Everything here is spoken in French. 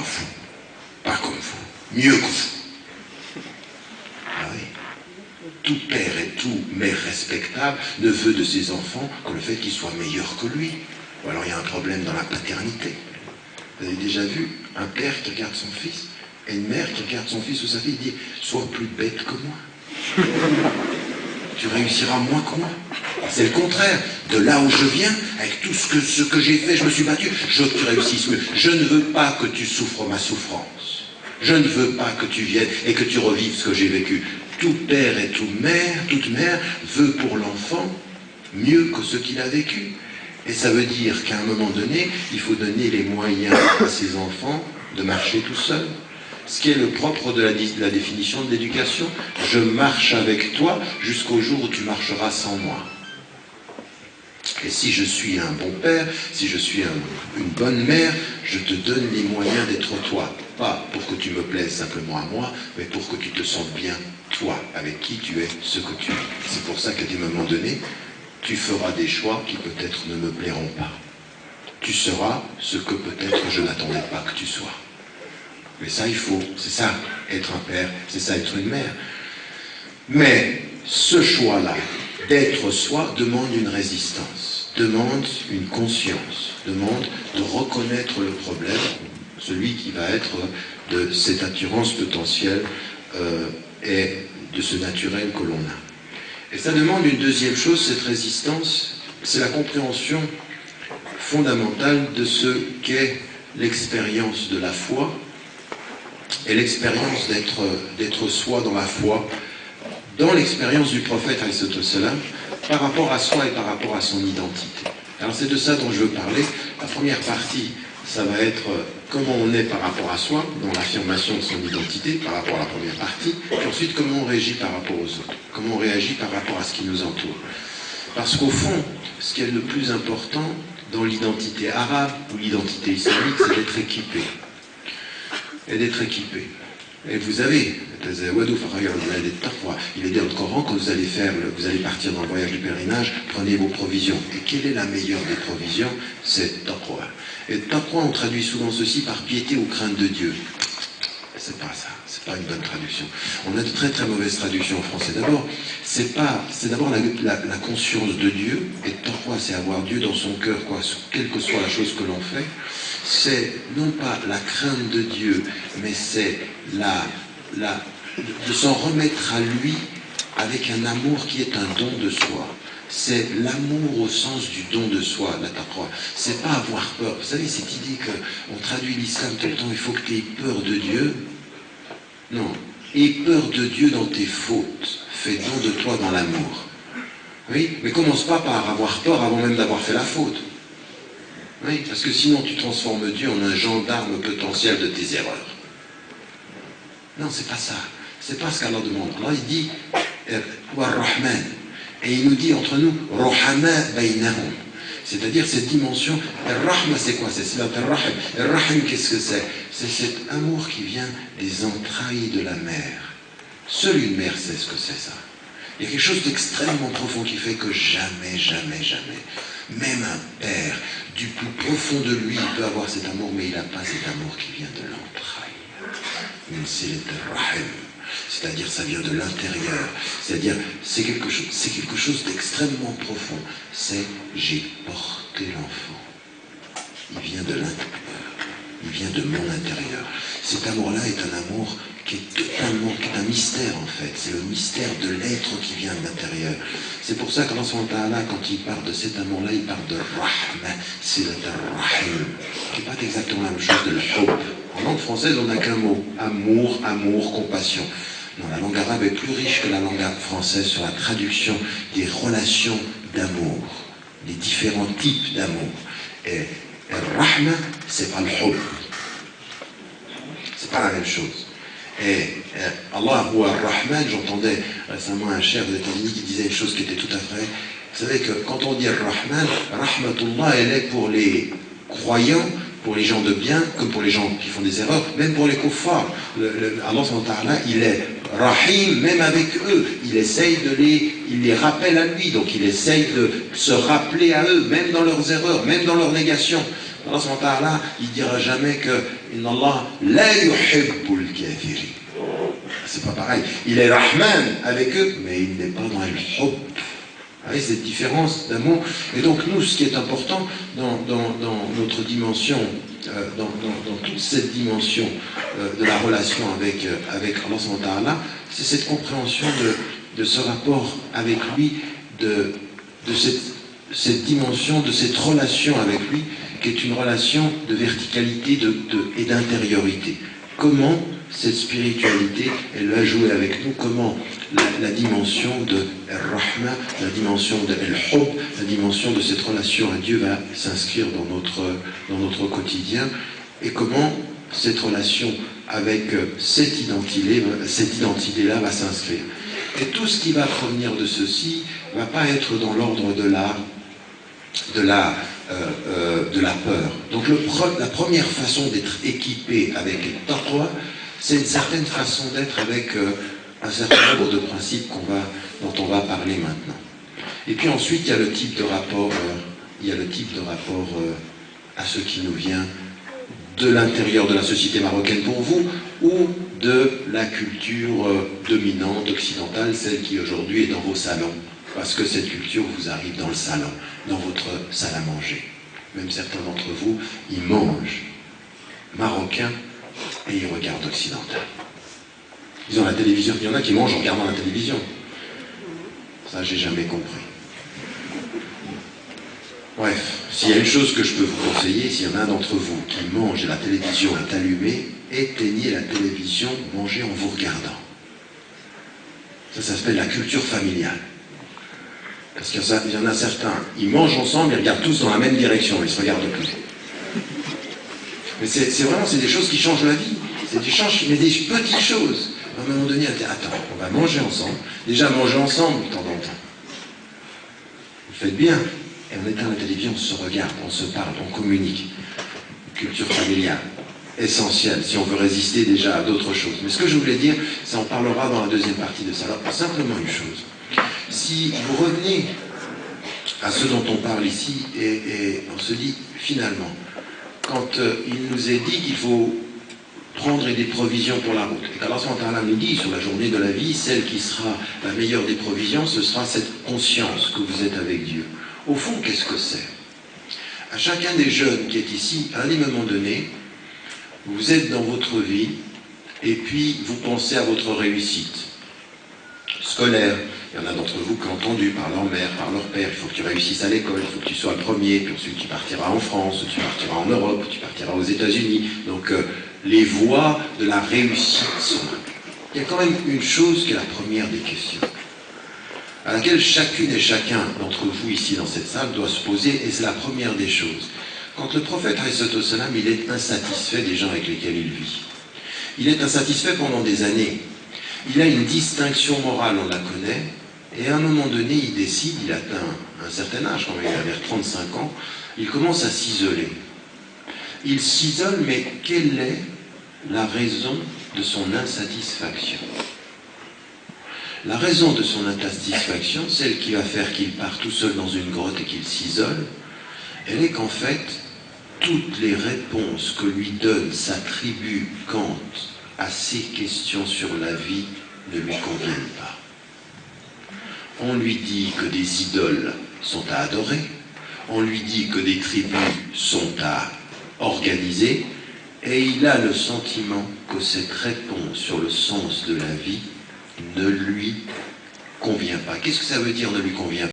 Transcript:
vous, pas comme vous, mieux que vous. Ah oui. Tout père et tout mère respectable ne veut de ses enfants que le fait qu'ils soient meilleurs que lui. Ou alors il y a un problème dans la paternité. Vous avez déjà vu un père qui regarde son fils et une mère qui regarde son fils ou sa fille et dit « Sois plus bête que moi. Tu réussiras moins que moi. » C'est le contraire. De là où je viens, avec tout ce que j'ai fait, je me suis battu, je veux que tu réussisses mieux. Je ne veux pas que tu souffres ma souffrance. Je ne veux pas que tu viennes et que tu revives ce que j'ai vécu. Tout père et toute mère veut pour l'enfant mieux que ce qu'il a vécu. Et ça veut dire qu'à un moment donné, il faut donner les moyens à ses enfants de marcher tout seuls. Ce qui est le propre de la définition de l'éducation. Je marche avec toi jusqu'au jour où tu marcheras sans moi. Et si je suis un bon père, si je suis une bonne mère, je te donne les moyens d'être toi. Pas pour que tu me plaises simplement à moi, mais pour que tu te sentes bien, toi, avec qui tu es, ce que tu es. C'est pour ça qu'à des moments donnés, tu feras des choix qui peut-être ne me plairont pas. Tu seras ce que peut-être je n'attendais pas que tu sois. Mais ça, il faut. C'est ça, être un père, c'est ça, être une mère. Mais ce choix-là, d'être soi, demande une résistance, demande une conscience, demande de reconnaître le problème, celui qui va être de cette attirance potentielle et de ce naturel que l'on a. Et ça demande une deuxième chose, cette résistance, c'est la compréhension fondamentale de ce qu'est l'expérience de la foi et l'expérience d'être soi dans la foi, dans l'expérience du prophète par rapport à soi et par rapport à son identité. Alors c'est de ça dont je veux parler. La première partie, ça va être comment on est par rapport à soi, dans l'affirmation de son identité, par rapport à la première partie, puis ensuite comment on réagit par rapport aux autres, comment on réagit par rapport à ce qui nous entoure. Parce qu'au fond, ce qui est le plus important dans l'identité arabe ou l'identité islamique, c'est d'être équipé. Et d'être équipé. Et vous avez, il est dit dans le Coran, quand vous allez partir dans le voyage du pèlerinage, prenez vos provisions. Et quelle est la meilleure des provisions? C'est taqwa. Et taqwa, on traduit souvent ceci par piété ou crainte de Dieu. C'est pas ça, c'est pas une bonne traduction. On a de très très mauvaises traductions en français. D'abord, c'est d'abord la conscience de Dieu, et taqwa, c'est avoir Dieu dans son cœur, quoi, quelle que soit la chose que l'on fait. C'est non pas la crainte de Dieu, mais c'est de s'en remettre à lui avec un amour qui est un don de soi. C'est l'amour au sens du don de soi, la taqwa. C'est pas avoir peur. Vous savez, cette idée qu'on traduit l'islam tout le temps, il faut que tu aies peur de Dieu. Non. Aie peur de Dieu dans tes fautes. Fais don de toi dans l'amour. Oui, mais commence pas par avoir peur avant même d'avoir fait la faute. Oui, parce que sinon tu transformes Dieu en un gendarme potentiel de tes erreurs. Non, c'est pas ça. C'est pas ce qu'Allah demande. Allah, il dit Ar-Rahman. Et il nous dit entre nous Rohama baynahum. C'est-à-dire cette dimension. Ar-Rahma, c'est quoi? C'est Ar-Rahim. Ar-Rahim, qu'est-ce que c'est? C'est cet amour qui vient des entrailles de la mère. Seule une mère sait ce que c'est ça. Il y a quelque chose d'extrêmement profond qui fait que jamais, jamais, jamais, même un père, du plus profond de lui, il peut avoir cet amour, mais il n'a pas cet amour qui vient de l'entraille. C'est-à-dire ça vient de l'intérieur. C'est-à-dire c'est quelque chose d'extrêmement profond. C'est j'ai porté l'enfant. Il vient de l'intérieur. Il vient de mon intérieur. Cet amour-là est un amour qui est totalement, qui est un mystère en fait. C'est le mystère de l'être qui vient de l'intérieur. C'est pour ça qu'Allah quand il parle de cet amour-là, il parle de Rahma, c'est le Rahim, qui n'est pas exactement la même chose de l'Hub. En langue française, on n'a qu'un mot. Amour, amour, compassion. Non, la langue arabe est plus riche que la langue française sur la traduction des relations d'amour, des différents types d'amour. Et Rahma, c'est pas le Hub. C'est pas la même chose. Et Allah ou Ar-Rahman, j'entendais récemment un chef des États-Unis qui disait une chose qui était tout à fait. Vous savez que quand on dit Ar-Rahman, Rahmatullah, elle est pour les croyants, pour les gens de bien, comme pour les gens qui font des erreurs, même pour les kuffars. Allah, il est Rahim, même avec eux. Il essaye il les rappelle à lui, donc il essaye de se rappeler à eux, même dans leurs erreurs, même dans leurs négations. Allah subhanahu wa ta'ala, il dira jamais que Inna Allah la yuhibbul kafirin. C'est pas pareil. Il est Rahman avec eux, mais il n'est pas dans le hub. Vous voyez cette différence d'amour. Et donc nous, ce qui est important dans notre dimension, dans toute cette dimension de la relation avec Allah subhanahu wa ta'ala, c'est cette compréhension de ce rapport avec lui, de cette dimension, de cette relation avec lui, qui est une relation de verticalité et d'intériorité. Comment cette spiritualité, elle va jouer avec nous, comment la dimension de Ar-Rahma, la dimension de Al-Hub, la dimension de cette relation à Dieu va s'inscrire dans notre quotidien, et comment cette relation avec cette identité-là va s'inscrire. Et tout ce qui va provenir de ceci ne va pas être dans l'ordre de la peur. Donc la première façon d'être équipé avec le taqwa, c'est une certaine façon d'être avec un certain nombre de principes dont on va parler maintenant. Et puis ensuite, il y a le type de rapport, à ce qui nous vient de l'intérieur de la société marocaine pour vous, ou de la culture dominante occidentale, celle qui aujourd'hui est dans vos salons, parce que cette culture vous arrive dans le salon, dans votre salle à manger. Même certains d'entre vous, ils mangent marocain et ils regardent occidental. Ils ont la télévision, il y en a qui mangent en regardant la télévision. Ça, j'ai jamais compris. Bref, s'il y a une chose que je peux vous conseiller, s'il y en a un d'entre vous qui mange et la télévision est allumée, éteignez la télévision, mangez en vous regardant. Ça s'appelle la culture familiale. Parce qu'il y en a certains, ils mangent ensemble, ils regardent tous dans la même direction, ils ne se regardent plus. Mais c'est des choses qui changent la vie. Mais des petites choses. À un moment donné, attends, on va manger ensemble. Déjà, manger ensemble de temps en temps. Vous faites bien. Et on éteint la télévision, on se regarde, on se parle, on communique. Culture familiale, essentielle, si on veut résister déjà à d'autres choses. Mais ce que je voulais dire, ça on parlera dans la deuxième partie de ça. Alors, simplement une chose. Si vous revenez à ce dont on parle ici, et on se dit, finalement, quand il nous est dit qu'il faut prendre des provisions pour la route, et qu'Allah nous dit sur la journée de la vie, celle qui sera la meilleure des provisions, ce sera cette conscience que vous êtes avec Dieu. Au fond, qu'est-ce que c'est? À chacun des jeunes qui est ici, à un moment donné, vous êtes dans votre vie, et puis vous pensez à votre réussite scolaire. Il y en a d'entre vous qui ont entendu par leur mère, par leur père, il faut que tu réussisses à l'école, il faut que tu sois le premier, puis ensuite tu partiras en France, tu partiras en Europe, tu partiras aux États-Unis. Donc les voies de la réussite sont là. Il y a quand même une chose qui est la première des questions, à laquelle chacune et chacun d'entre vous ici dans cette salle doit se poser, et c'est la première des choses. Quand le prophète, il est insatisfait des gens avec lesquels il vit. Il est insatisfait pendant des années. Il a une distinction morale, on la connaît, et à un moment donné, il décide, il atteint un certain âge, quand il a vers 35 ans, il commence à s'isoler. Il s'isole, mais quelle est la raison de son insatisfaction? La raison de son insatisfaction, celle qui va faire qu'il part tout seul dans une grotte et qu'il s'isole, elle est qu'en fait, toutes les réponses que lui donne sa tribu Kant à ces questions sur la vie ne lui conviennent pas. On lui dit que des idoles sont à adorer, on lui dit que des tribus sont à organiser, et il a le sentiment que cette réponse sur le sens de la vie ne lui convient pas. Qu'est-ce que ça veut dire ne lui convient pas?